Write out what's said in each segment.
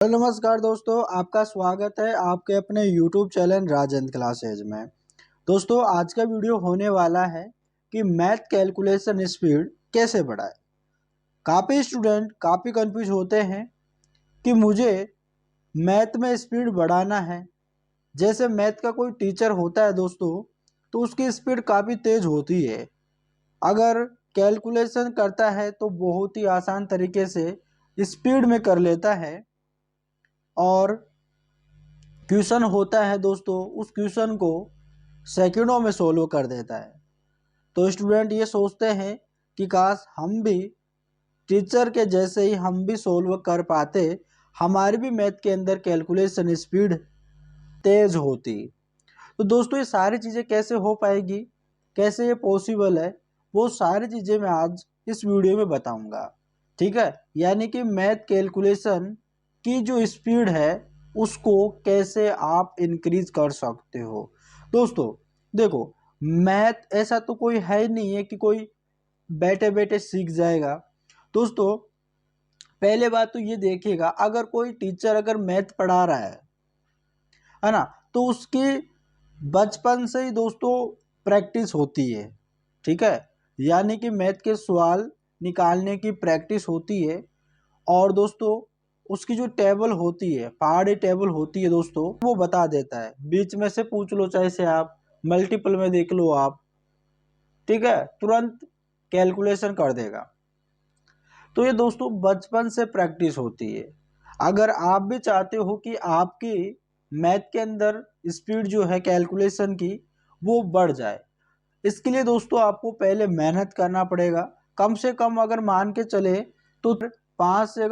Hello नमस्कार दोस्तों, आपका स्वागत है आपके अपने YouTube चैनल राजेंद्र क्लासेज में। दोस्तों आज का वीडियो होने वाला है कि मैथ कैलकुलेशन स्पीड कैसे बढ़ाए। काफ़ी स्टूडेंट काफ़ी कंफ्यूज होते हैं कि मुझे मैथ में स्पीड बढ़ाना है। जैसे मैथ का कोई टीचर होता है दोस्तों, तो उसकी स्पीड काफ़ी तेज़ होती है। अगर कैलकुलेशन करता है तो बहुत ही आसान तरीके से स्पीड में कर लेता है, और क्वेश्चन होता है दोस्तों उस क्वेश्चन को सेकंडों में सोल्व कर देता है। तो स्टूडेंट ये सोचते हैं कि काश हम भी टीचर के जैसे ही हम भी सोल्व कर पाते, हमारी भी मैथ के अंदर कैलकुलेशन स्पीड तेज होती। तो दोस्तों ये सारी चीज़ें कैसे हो पाएगी, कैसे ये पॉसिबल है, वो सारी चीज़ें मैं आज इस वीडियो में बताऊंगा। ठीक है, यानी कि मैथ कैलकुलेशन की जो स्पीड है उसको कैसे आप इंक्रीज कर सकते हो। दोस्तों देखो, मैथ ऐसा तो कोई है ही नहीं है कि कोई बैठे बैठे सीख जाएगा। दोस्तों पहले बात तो ये देखिएगा, अगर कोई टीचर अगर मैथ पढ़ा रहा है ना, तो उसकी बचपन से ही दोस्तों प्रैक्टिस होती है। ठीक है, यानी कि मैथ के सवाल निकालने की प्रैक्टिस होती है। और दोस्तों उसकी जो टेबल होती है, पहाड़ी टेबल होती है दोस्तों, वो बता देता है। बीच में से पूछ लो, चाहे से आप मल्टीपल में देख लो आप, ठीक है, तुरंत कैलकुलेशन कर देगा। तो ये दोस्तों बचपन से प्रैक्टिस होती है। अगर आप भी चाहते हो कि आपकी मैथ के अंदर स्पीड जो है कैलकुलेशन की वो बढ़ जाए, इसके लिए दोस्तों आपको पहले मेहनत करना पड़ेगा। कम से कम अगर मान के चले तो 5 से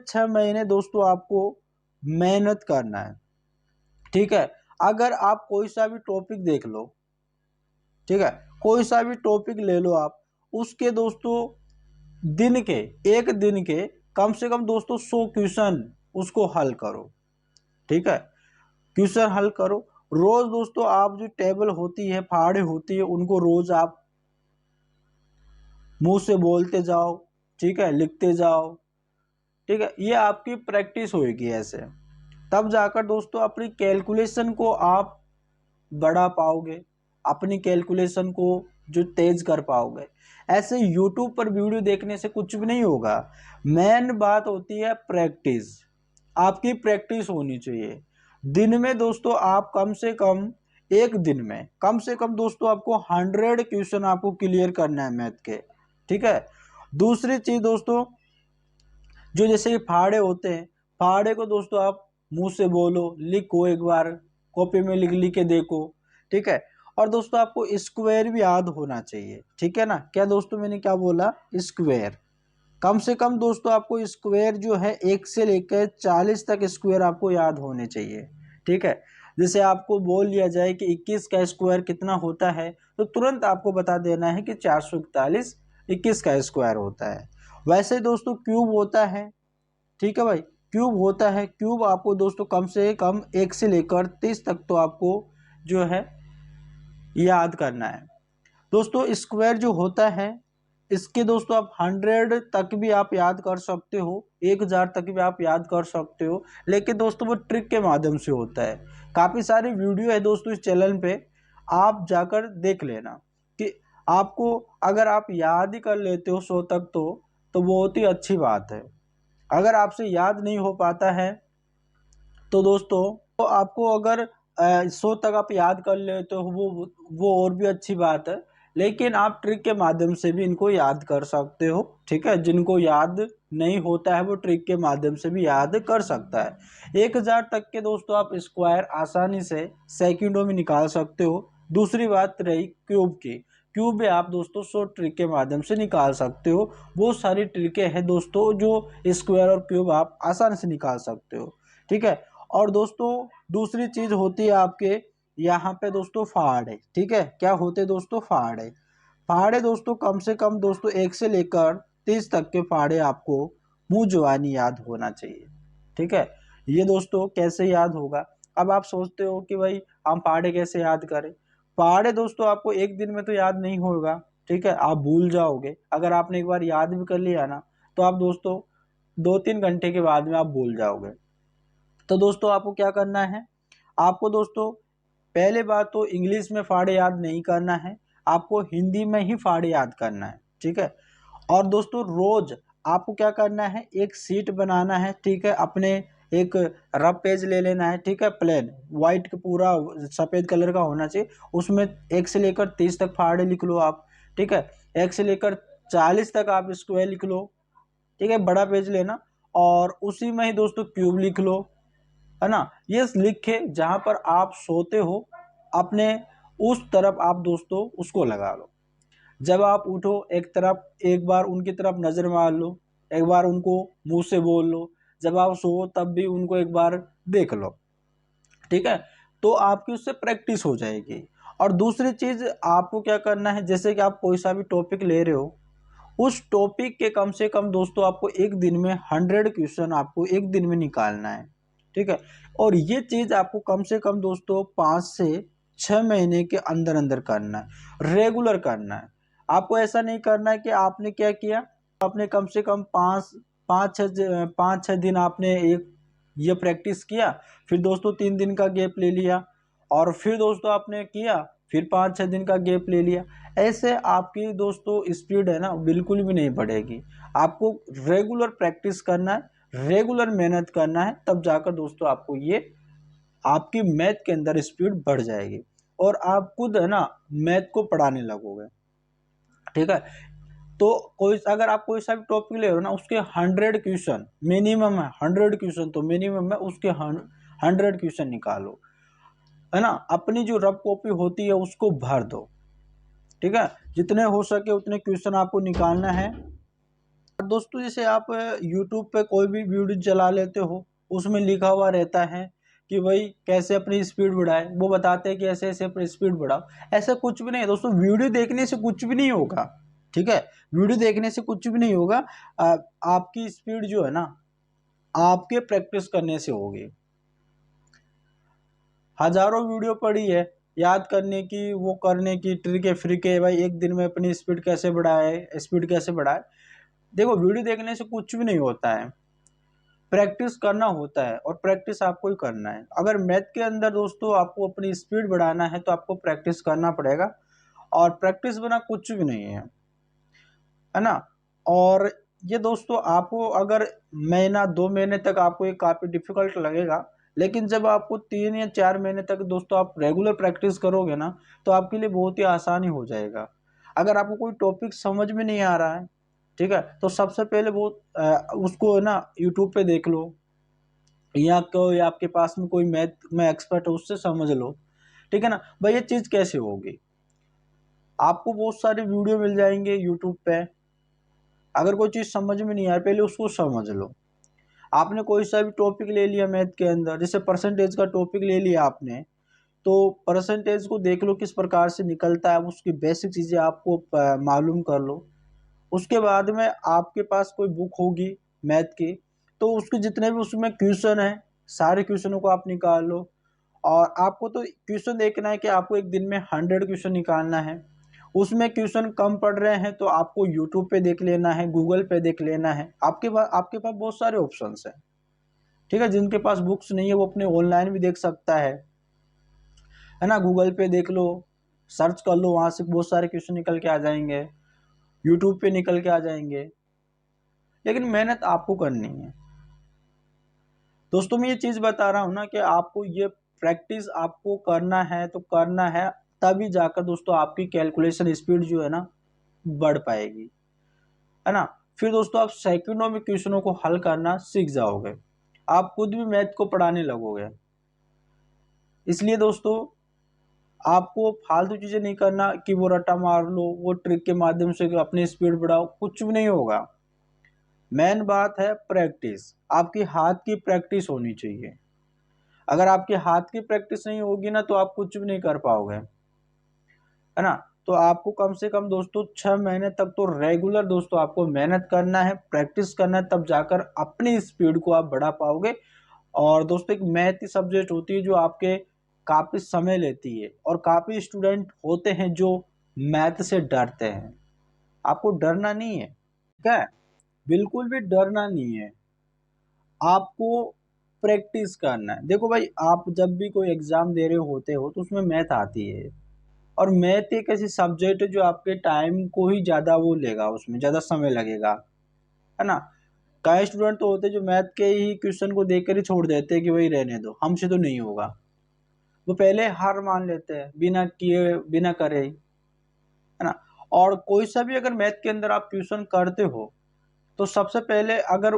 6 महीने दोस्तों आपको मेहनत करना है। ठीक है, अगर आप कोई सा भी टॉपिक देख लो, ठीक है, कोई सा भी टॉपिक ले लो आप, उसके दोस्तों दिन के, एक दिन के कम से कम दोस्तों 100 क्वेश्चन उसको हल करो। ठीक है, क्वेश्चन हल करो रोज दोस्तों। आप जो टेबल होती है, पहाड़ी होती है, उनको रोज आप मुंह से बोलते जाओ, ठीक है, लिखते जाओ। ठीक है, ये आपकी प्रैक्टिस होगी ऐसे, तब जाकर दोस्तों अपनी कैलकुलेशन को आप बढ़ा पाओगे, अपनी कैलकुलेशन को जो तेज कर पाओगे। ऐसे यूट्यूब पर वीडियो देखने से कुछ भी नहीं होगा। मेन बात होती है प्रैक्टिस। आपकी प्रैक्टिस होनी चाहिए। दिन में दोस्तों आप कम से कम, एक दिन में कम से कम दोस्तों आपको 100 क्वेश्चन आपको क्लियर करना है मैथ के। ठीक है, दूसरी चीज दोस्तों, जो जैसे कि फाड़े होते हैं, फाड़े को दोस्तों आप मुंह से बोलो, लिखो, एक बार कॉपी में लिख लिख के देखो। ठीक है, और दोस्तों आपको स्क्वायर भी याद होना चाहिए। ठीक है ना, क्या दोस्तों मैंने क्या बोला, स्क्वायर। कम से कम दोस्तों आपको स्क्वायर जो है 1 से लेकर 40 तक स्क्वायर आपको याद होने चाहिए। ठीक है, जैसे आपको बोल लिया जाए कि 21 का स्क्वायर कितना होता है, तो तुरंत आपको बता देना है कि 441 21 का स्क्वायर होता है। वैसे दोस्तों क्यूब होता है, ठीक है भाई, क्यूब होता है। क्यूब आपको दोस्तों कम से कम 1 से लेकर 30 तक तो आपको जो है याद करना है। दोस्तों स्क्वायर जो होता है, इसके दोस्तों आप 100 तक भी आप याद कर सकते हो, 1000 तक भी आप याद कर सकते हो। लेकिन दोस्तों वो ट्रिक के माध्यम से होता है। काफ़ी सारी वीडियो है दोस्तों इस चैनल पे, आप जाकर देख लेना कि आपको अगर आप याद ही कर लेते हो 100 तक, तो बहुत ही अच्छी बात है। अगर आपसे याद नहीं हो पाता है तो दोस्तों, तो आपको अगर 100 तक आप याद कर लेते हो, वो और भी अच्छी बात है। लेकिन आप ट्रिक के माध्यम से भी इनको याद कर सकते हो। ठीक है, जिनको याद नहीं होता है वो ट्रिक के माध्यम से भी याद कर सकता है। 1000 तक के दोस्तों आप स्क्वायर आसानी से सेकंडों में निकाल सकते हो। दूसरी बात रही क्यूब की, क्यूब भी आप दोस्तों 100 ट्रिक के माध्यम से निकाल सकते हो। बहुत सारी ट्रिकें हैं दोस्तों जो स्क्वायर और क्यूब आप आसानी से निकाल सकते हो। ठीक है, और दोस्तों दूसरी चीज होती है आपके यहाँ पे दोस्तों फाड़े। ठीक है, क्या होते दोस्तों, फाड़े। फाड़े दोस्तों कम से कम दोस्तों 1 से लेकर 30 तक के फाड़े आपको मुंह जुबानी याद होना चाहिए। ठीक है, ये दोस्तों कैसे याद होगा। अब आप सोचते हो कि भाई हम फाड़े कैसे याद करें। फाड़े दोस्तों आपको एक दिन में तो याद नहीं होगा। ठीक है, आप भूल जाओगे। अगर आपने एक बार याद भी कर लिया ना, तो आप दोस्तों 2-3 घंटे के बाद में आप भूल जाओगे। तो दोस्तों आपको क्या करना है, आपको दोस्तों पहले बात तो इंग्लिश में फाड़े याद नहीं करना है, आपको हिंदी में ही फाड़े याद करना है, ठीक है। और दोस्तों रोज आपको क्या करना है, एक सीट बनाना है, ठीक है, अपने एक रफ पेज ले लेना है, ठीक है, प्लेन वाइट का पूरा सफ़ेद कलर का होना चाहिए, उसमें 1 से लेकर 30 तक फाड़े लिख लो आप, ठीक है, 1 से लेकर 40 तक आप स्क्वायर लिख लो, ठीक है, बड़ा पेज लेना। और उसी में ही दोस्तों क्यूब लिख लो, है ना। ये लिखे जहां पर आप सोते हो अपने उस तरफ आप दोस्तों उसको लगा लो। जब आप उठो एक तरफ एक बार उनकी तरफ नजर मार लो, एक बार उनको मुंह से बोल लो, जब आप सो तब भी उनको एक बार देख लो, ठीक है। तो आपकी उससे प्रैक्टिस हो जाएगी। और दूसरी चीज आपको क्या करना है, जैसे कि आप कोई सा भी टॉपिक ले रहे हो, उस टॉपिक के कम से कम दोस्तों आपको एक दिन में 100 क्वेश्चन आपको एक दिन में निकालना है, ठीक है। और ये चीज आपको कम से कम दोस्तों 5 से 6 महीने के अंदर अंदर करना है, रेगुलर करना है। आपको ऐसा नहीं करना है कि आपने क्या किया, आपने कम से कम 5-6 दिन आपने एक ये प्रैक्टिस किया, फिर दोस्तों 3 दिन का गैप ले लिया, और फिर दोस्तों आपने किया, फिर 5-6 दिन का गैप ले लिया। ऐसे आपकी दोस्तों स्पीड है ना बिल्कुल भी नहीं बढ़ेगी। आपको रेगुलर प्रैक्टिस करना है, रेगुलर मेहनत करना है, तब जाकर दोस्तों आपको ये आपकी मैथ के अंदर स्पीड बढ़ जाएगी और आप खुद है ना मैथ को पढ़ाने लगोगे, ठीक है। तो कोई अगर आप कोई सा भी टॉपिक ले रहे हो ना, उसके 100 क्वेश्चन मिनिमम है, 100 क्वेश्चन तो मिनिमम है, उसके 100 क्वेश्चन निकालो, है ना। अपनी जो रफ कॉपी होती है उसको भर दो, ठीक है। जितने हो सके उतने क्वेश्चन आपको निकालना है। और दोस्तों जैसे आप यूट्यूब पे कोई भी वीडियो चला लेते हो, उसमें लिखा हुआ रहता है कि भाई कैसे अपनी स्पीड बढ़ाए, वो बताते हैं कि ऐसे ऐसे अपनी स्पीड बढ़ाओ। ऐसा कुछ भी नहीं है दोस्तों, वीडियो देखने से कुछ भी नहीं होगा, ठीक है। वीडियो देखने से कुछ भी नहीं होगा। आपकी स्पीड जो है ना आपके प्रैक्टिस करने से होगी। हजारों वीडियो पड़ी है याद करने की, वो करने की ट्रिक है फ्रिक है, भाई एक दिन में अपनी स्पीड कैसे बढ़ाए, स्पीड कैसे बढ़ाए। देखो वीडियो देखने से कुछ भी नहीं होता है, प्रैक्टिस करना होता है, और प्रैक्टिस आपको ही करना है। अगर मैथ के अंदर दोस्तों आपको अपनी स्पीड बढ़ाना है तो आपको प्रैक्टिस करना पड़ेगा, और प्रैक्टिस बिना कुछ भी नहीं है ना। और ये दोस्तों आपको अगर महीना 2 महीने तक आपको ये काफ़ी डिफिकल्ट लगेगा, लेकिन जब आपको 3 या 4 महीने तक दोस्तों आप रेगुलर प्रैक्टिस करोगे ना, तो आपके लिए बहुत ही आसानी हो जाएगा। अगर आपको कोई टॉपिक समझ में नहीं आ रहा है, ठीक है, तो सबसे पहले वो उसको है ना यूट्यूब पे देख लो, या कोई आपके पास में कोई मैथ में एक्सपर्ट है उससे समझ लो, ठीक है ना। भाई ये चीज़ कैसे होगी, आपको बहुत सारे वीडियो मिल जाएंगे यूट्यूब पे। अगर कोई चीज़ समझ में नहीं आ रही पहले उसको समझ लो। आपने कोई सा भी टॉपिक ले लिया मैथ के अंदर, जैसे परसेंटेज का टॉपिक ले लिया आपने, तो परसेंटेज को देख लो किस प्रकार से निकलता है, उसकी बेसिक चीज़ें आपको मालूम कर लो। उसके बाद में आपके पास कोई बुक होगी मैथ की, तो उसके जितने भी उसमें क्वेश्चन है सारे क्वेश्चनों को आप निकाल लो। और आपको तो क्वेश्चन देखना है कि आपको एक दिन में 100 क्वेश्चन निकालना है। उसमें क्वेश्चन कम पड़ रहे हैं तो आपको यूट्यूब पे देख लेना है, गूगल पे देख लेना है, आपके पास बहुत सारे ऑप्शंस हैं, ठीक है। जिनके पास बुक्स नहीं है वो अपने ऑनलाइन भी देख सकता है ना। गूगल पे देख लो, सर्च कर लो, वहाँ से बहुत सारे क्वेश्चन निकल के आ जाएंगे, यूट्यूब पे निकल के आ जाएंगे। लेकिन मेहनत आपको करनी है दोस्तों। मैं ये चीज़ बता रहा हूँ ना कि आपको ये प्रैक्टिस आपको करना है तो करना है, तभी जाकर दोस्तों आपकी कैलकुलेशन स्पीड जो है ना बढ़ पाएगी, है ना। फिर दोस्तों आप सेकंडों में क्वेश्चनों को हल करना सीख जाओगे, आप खुद भी मैथ को पढ़ाने लगोगे। इसलिए दोस्तों आपको फालतू चीज़ें नहीं करना कि वो रट्टा मार लो, वो ट्रिक के माध्यम से अपनी स्पीड बढ़ाओ, कुछ भी नहीं होगा। मेन बात है प्रैक्टिस, आपकी हाथ की प्रैक्टिस होनी चाहिए। अगर आपके हाथ की प्रैक्टिस नहीं होगी ना तो आप कुछ भी नहीं कर पाओगे, है ना। तो आपको कम से कम दोस्तों 6 महीने तक तो रेगुलर दोस्तों आपको मेहनत करना है, प्रैक्टिस करना है, तब जाकर अपनी स्पीड को आप बढ़ा पाओगे। और दोस्तों एक मैथ की सब्जेक्ट होती है जो आपके काफ़ी समय लेती है, और काफ़ी स्टूडेंट होते हैं जो मैथ से डरते हैं, आपको डरना नहीं है, ठीक है। बिल्कुल भी डरना नहीं है, आपको प्रैक्टिस करना है। देखो भाई, आप जब भी कोई एग्जाम दे रहे होते हो तो उसमें मैथ आती है, और मैथ एक ऐसी सब्जेक्ट है जो आपके टाइम को ही ज़्यादा वो लेगा, उसमें ज़्यादा समय लगेगा, है ना। कई स्टूडेंट तो होते हैं जो मैथ के ही क्वेश्चन को देख कर ही छोड़ देते हैं कि वही रहने दो, हमसे तो नहीं होगा। वो पहले हार मान लेते हैं बिना किए बिना करे, है ना। और कोई सा भी अगर मैथ के अंदर आप क्वेश्चन करते हो तो सबसे पहले अगर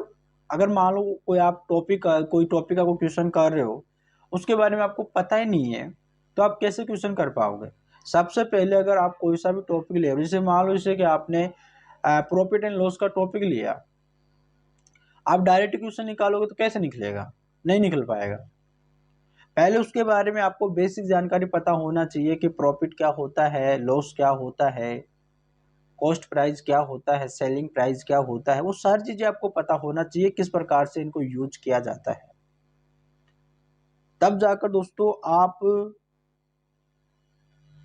अगर मान लो कोई टॉपिक का कोई क्वेश्चन कर रहे हो, उसके बारे में आपको पता ही नहीं है, तो आप कैसे क्वेश्चन कर पाओगे। सबसे पहले अगर आप कोई सा भी टॉपिक ले रहे हो, जैसे मान लो जैसे कि आपने प्रॉफिट एंड लॉस का टॉपिक लिया, आप डायरेक्ट क्वेश्चन निकालोगे तो कैसे निकलेगा, नहीं निकल पाएगा। पहले उसके बारे में आपको बेसिक जानकारी पता होना चाहिए कि प्रॉफिट क्या होता है, लॉस क्या होता है, कॉस्ट प्राइस क्या होता है, सेलिंग प्राइस क्या होता है, वो सारी चीजें आपको पता होना चाहिए, किस प्रकार से इनको यूज किया जाता है। तब जाकर दोस्तों आप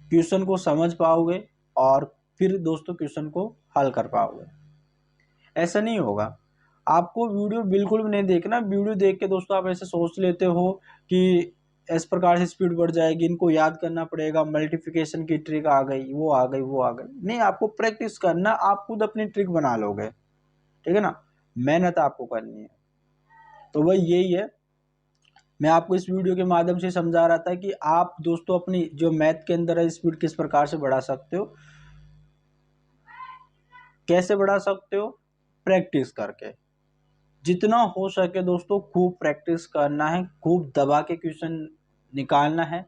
क्वेश्चन को समझ पाओगे और फिर दोस्तों क्वेश्चन को हल कर पाओगे। ऐसा नहीं होगा, आपको वीडियो बिल्कुल भी नहीं देखना। वीडियो देख के दोस्तों आप ऐसे सोच लेते हो कि इस प्रकार से स्पीड बढ़ जाएगी, इनको याद करना पड़ेगा, मल्टीप्लिकेशन की ट्रिक आ गई, वो आ गई, वो आ गई। नहीं, आपको प्रैक्टिस करना, आप खुद अपनी ट्रिक बना लोगे, ठीक है ना। मेहनत आपको करनी है। तो वही यही है, मैं आपको इस वीडियो के माध्यम से समझा रहा था कि आप दोस्तों अपनी जो मैथ के अंदर है स्पीड किस प्रकार से बढ़ा सकते हो, कैसे बढ़ा सकते हो, प्रैक्टिस करके। जितना हो सके दोस्तों खूब प्रैक्टिस करना है, खूब दबा के क्वेश्चन निकालना है,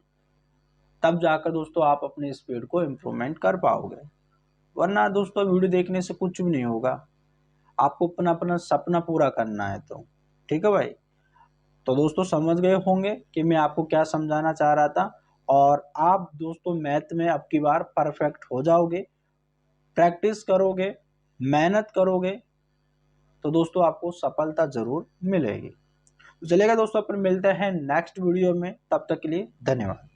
तब जाकर दोस्तों आप अपनी स्पीड को इम्प्रूवमेंट कर पाओगे। वरना दोस्तों वीडियो देखने से कुछ भी नहीं होगा, आपको अपना अपना सपना पूरा करना है। तो ठीक है भाई, तो दोस्तों समझ गए होंगे कि मैं आपको क्या समझाना चाह रहा था, और आप दोस्तों मैथ में अब की बार परफेक्ट हो जाओगे, प्रैक्टिस करोगे, मेहनत करोगे, तो दोस्तों आपको सफलता जरूर मिलेगी। तो चलेगा दोस्तों, अपन मिलते हैं नेक्स्ट वीडियो में, तब तक के लिए धन्यवाद।